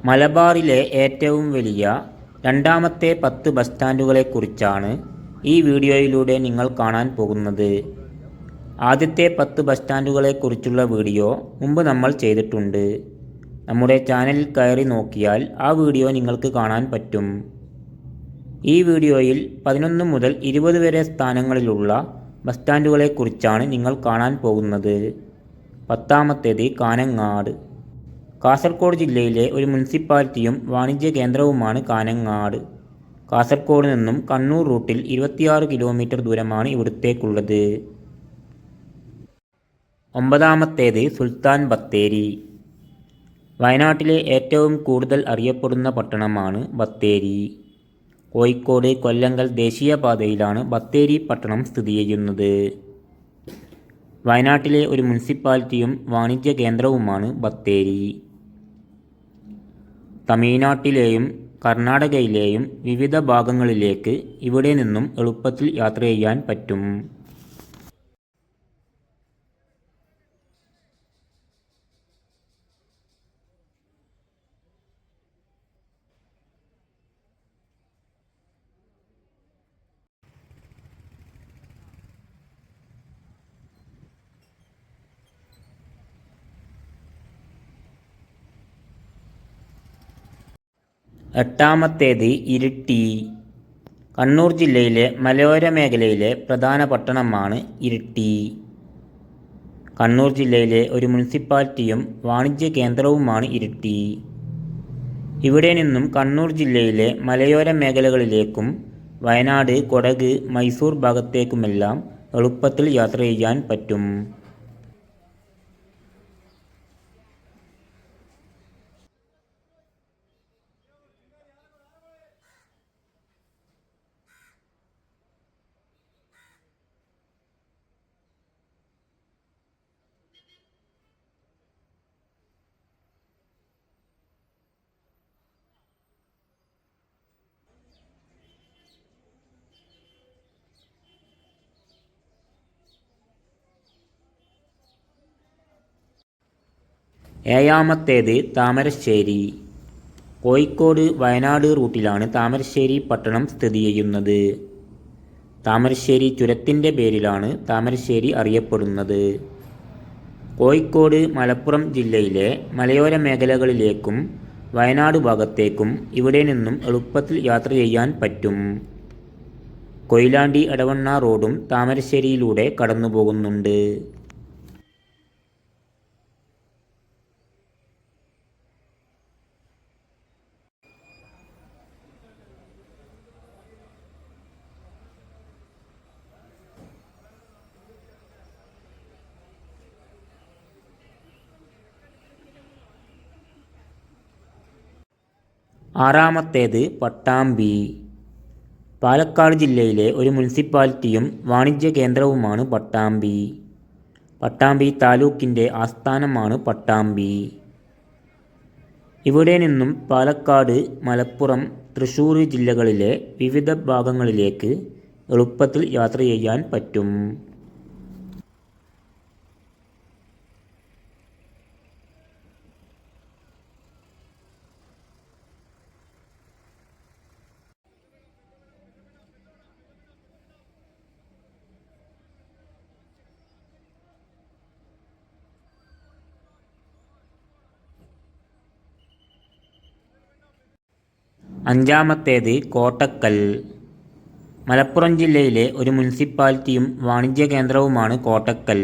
മലബാറിലെ ഏറ്റവും വലിയ രണ്ടാമത്തെ 10 ബസ് സ്റ്റാൻഡുകളെക്കുറിച്ചാണ് ഈ വീഡിയോയിലൂടെ നിങ്ങൾ കാണാൻ പോകുന്നത്. ആദ്യത്തെ 10 ബസ് സ്റ്റാൻഡുകളെക്കുറിച്ചുള്ള വീഡിയോ മുമ്പ് നമ്മൾ ചെയ്തിട്ടുണ്ട്. നമ്മുടെ ചാനലിൽ കയറി നോക്കിയാൽ ആ വീഡിയോ നിങ്ങൾക്ക് കാണാൻ പറ്റും. ഈ വീഡിയോയിൽ 11 മുതൽ 20 വരെ സ്ഥാനങ്ങളിലുള്ള ബസ് സ്റ്റാൻഡുകളെക്കുറിച്ചാണ് നിങ്ങൾ കാണാൻ പോകുന്നത്. 10ാമത്തേത് കാനങ്ങാട്. കാസർഗോഡ് ജില്ലയിലെ ഒരു മുനിസിപ്പാലിറ്റിയും വാണിജ്യ കേന്ദ്രവുമാണ് കാനങ്ങാട്. കാസർഗോഡ് നിന്നും കണ്ണൂർ റൂട്ടിൽ 26 കിലോമീറ്റർ ദൂരമാണ് ഇവിടത്തേക്കുള്ളത്. 9ാമത്തേത് സുൽത്താൻ ബത്തേരി. വയനാട്ടിലെ ഏറ്റവും കൂടുതൽ അറിയപ്പെടുന്ന പട്ടണമാണ് ബത്തേരി. കോഴിക്കോട് കൊല്ലങ്കൽ ദേശീയപാതയിലാണ് ബത്തേരി പട്ടണം സ്ഥിതി ചെയ്യുന്നത്. വയനാട്ടിലെ ഒരു മുനിസിപ്പാലിറ്റിയും വാണിജ്യ കേന്ദ്രവുമാണ് ബത്തേരി. തമിഴ്നാട്ടിലെയും കർണാടകയിലെയും വിവിധ ഭാഗങ്ങളിലേക്ക് ഇവിടെ നിന്നും എളുപ്പത്തിൽ യാത്ര ചെയ്യാൻ പറ്റും. എട്ടാമത്തേത് ഇരിട്ടി. കണ്ണൂർ ജില്ലയിലെ മലയോര മേഖലയിലെ പ്രധാന പട്ടണമാണ് ഇരിട്ടി. കണ്ണൂർ ജില്ലയിലെ ഒരു മുനിസിപ്പാലിറ്റിയും വാണിജ്യ കേന്ദ്രവുമാണ് ഇരിട്ടി. ഇവിടെ നിന്നും കണ്ണൂർ ജില്ലയിലെ മലയോര മേഖലകളിലേക്കും വയനാട്, കൊടക്, മൈസൂർ ഭാഗത്തേക്കുമെല്ലാം എളുപ്പത്തിൽ യാത്ര ചെയ്യാൻ പറ്റും. ഏഴാമത്തേത് താമരശ്ശേരി. കോഴിക്കോട് വയനാട് റൂട്ടിലാണ് താമരശ്ശേരി പട്ടണം സ്ഥിതി ചെയ്യുന്നത്. താമരശ്ശേരി ചുരത്തിൻ്റെ പേരിലാണ് താമരശ്ശേരി അറിയപ്പെടുന്നത്. കോഴിക്കോട് മലപ്പുറം ജില്ലയിലെ മലയോര മേഖലകളിലേക്കും വയനാട് ഭാഗത്തേക്കും ഇവിടെ നിന്നും എളുപ്പത്തിൽ യാത്ര ചെയ്യാൻ പറ്റും. കൊയിലാണ്ടി എടവണ്ണ റോഡും താമരശ്ശേരിയിലൂടെ കടന്നു പോകുന്നുണ്ട്. ആറാമത്തേത് പട്ടാമ്പി. പാലക്കാട് ജില്ലയിലെ ഒരു മുനിസിപ്പാലിറ്റിയും വാണിജ്യ കേന്ദ്രവുമാണ് പട്ടാമ്പി. പട്ടാമ്പി താലൂക്കിൻ്റെ ആസ്ഥാനമാണ് പട്ടാമ്പി. ഇവിടെ നിന്നും പാലക്കാട്, മലപ്പുറം, തൃശ്ശൂർ ജില്ലകളിലെ വിവിധ ഭാഗങ്ങളിലേക്ക് എളുപ്പത്തിൽ യാത്ര ചെയ്യാൻ പറ്റും. അഞ്ചാമത്തേത് കോട്ടക്കൽ. മലപ്പുറം ജില്ലയിലെ ഒരു മുനിസിപ്പാലിറ്റിയും വാണിജ്യ കേന്ദ്രവുമാണ് കോട്ടക്കൽ.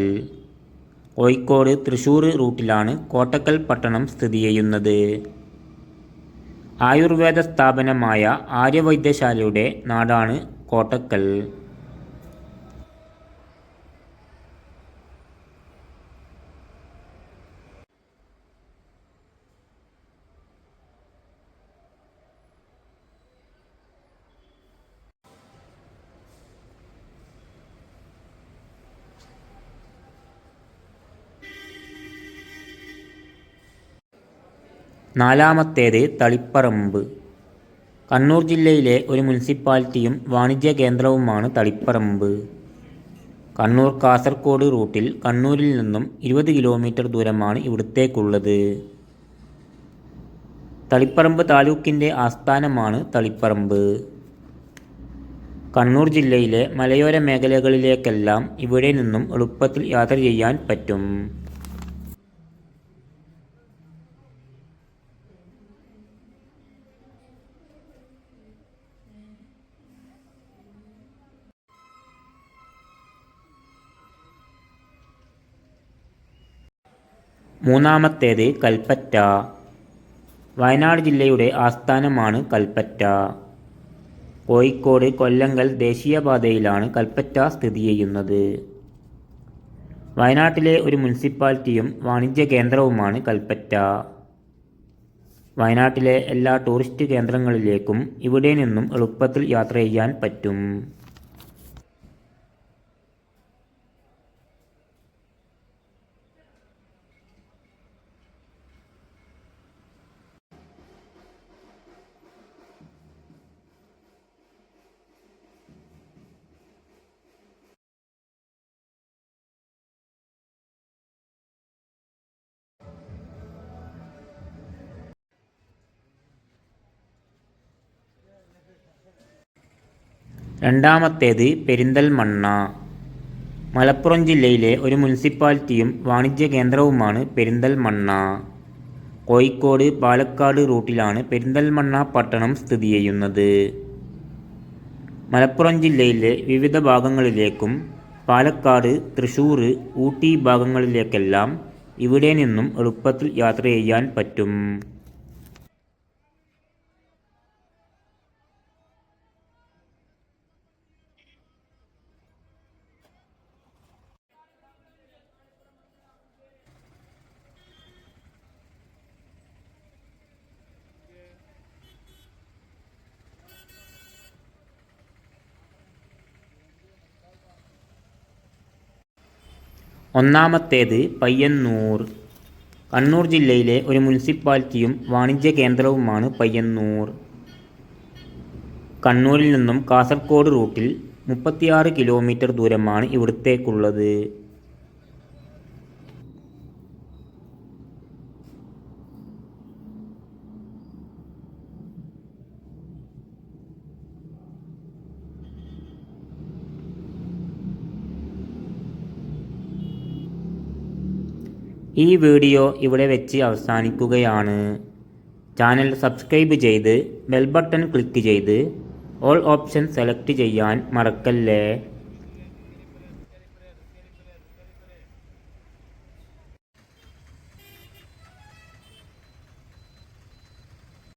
കോഴിക്കോട് തൃശ്ശൂർ റൂട്ടിലാണ് കോട്ടക്കൽ പട്ടണം സ്ഥിതി ചെയ്യുന്നത്. ആയുർവേദ സ്ഥാപനമായ ആര്യവൈദ്യശാലയുടെ നാടാണ് കോട്ടക്കൽ. നാലാമത്തേത് തളിപ്പറമ്പ്. കണ്ണൂർ ജില്ലയിലെ ഒരു മുനിസിപ്പാലിറ്റിയും വാണിജ്യ കേന്ദ്രവുമാണ് തളിപ്പറമ്പ്. കണ്ണൂർ കാസർഗോഡ് റൂട്ടിൽ കണ്ണൂരിൽ നിന്നും 20 കിലോമീറ്റർ ദൂരമാണ് ഇവിടത്തേക്കുള്ളത്. തളിപ്പറമ്പ് താലൂക്കിൻ്റെ ആസ്ഥാനമാണ് തളിപ്പറമ്പ്. കണ്ണൂർ ജില്ലയിലെ മലയോര മേഖലകളിലേക്കെല്ലാം ഇവിടെ നിന്നും എളുപ്പത്തിൽ യാത്ര ചെയ്യാൻ പറ്റും. മൂന്നാമത്തേത് കൽപ്പറ്റ. വയനാട് ജില്ലയുടെ ആസ്ഥാനമാണ് കൽപ്പറ്റ. കോഴിക്കോട് കൊല്ലങ്കൽ ദേശീയപാതയിലാണ് കൽപ്പറ്റ സ്ഥിതി ചെയ്യുന്നത്. വയനാട്ടിലെ ഒരു മുനിസിപ്പാലിറ്റിയും വാണിജ്യ കേന്ദ്രവുമാണ് കൽപ്പറ്റ. വയനാട്ടിലെ എല്ലാ ടൂറിസ്റ്റ് കേന്ദ്രങ്ങളിലേക്കും ഇവിടെ നിന്നും എളുപ്പത്തിൽ യാത്ര ചെയ്യാൻ പറ്റും. രണ്ടാമത്തേത് പെരിന്തൽമണ്ണ. മലപ്പുറം ജില്ലയിലെ ഒരു മുനിസിപ്പാലിറ്റിയും വാണിജ്യ കേന്ദ്രവുമാണ് പെരിന്തൽമണ്ണ. കോഴിക്കോട് പാലക്കാട് റൂട്ടിലാണ് പെരിന്തൽമണ്ണ പട്ടണം സ്ഥിതി ചെയ്യുന്നത്. മലപ്പുറം ജില്ലയിലെ വിവിധ ഭാഗങ്ങളിലേക്കും പാലക്കാട്, തൃശ്ശൂർ, ഊട്ടി ഭാഗങ്ങളിലേക്കെല്ലാം ഇവിടെ നിന്നും എളുപ്പത്തിൽ യാത്ര ചെയ്യാൻ പറ്റും. ഒന്നാമത്തേത് പയ്യന്നൂർ. കണ്ണൂർ ജില്ലയിലെ ഒരു മുനിസിപ്പാലിറ്റിയും വാണിജ്യ കേന്ദ്രവുമാണ് പയ്യന്നൂർ. കണ്ണൂരിൽ നിന്നും കാസർഗോഡ് റൂട്ടിൽ 36 കിലോമീറ്റർ ദൂരമാണ് ഇവിടത്തേക്കുള്ളത്. ഈ വീഡിയോ ഇവിടെ വെച്ച് അവസാനിക്കുകയാണ്. ചാനൽ സബ്സ്ക്രൈബ് ചെയ്ത് ബെൽ ബട്ടൺ ക്ലിക്ക് ചെയ്ത് ഓൾ ഓപ്ഷൻ സെലക്ട് ചെയ്യാൻ മറക്കല്ലേ.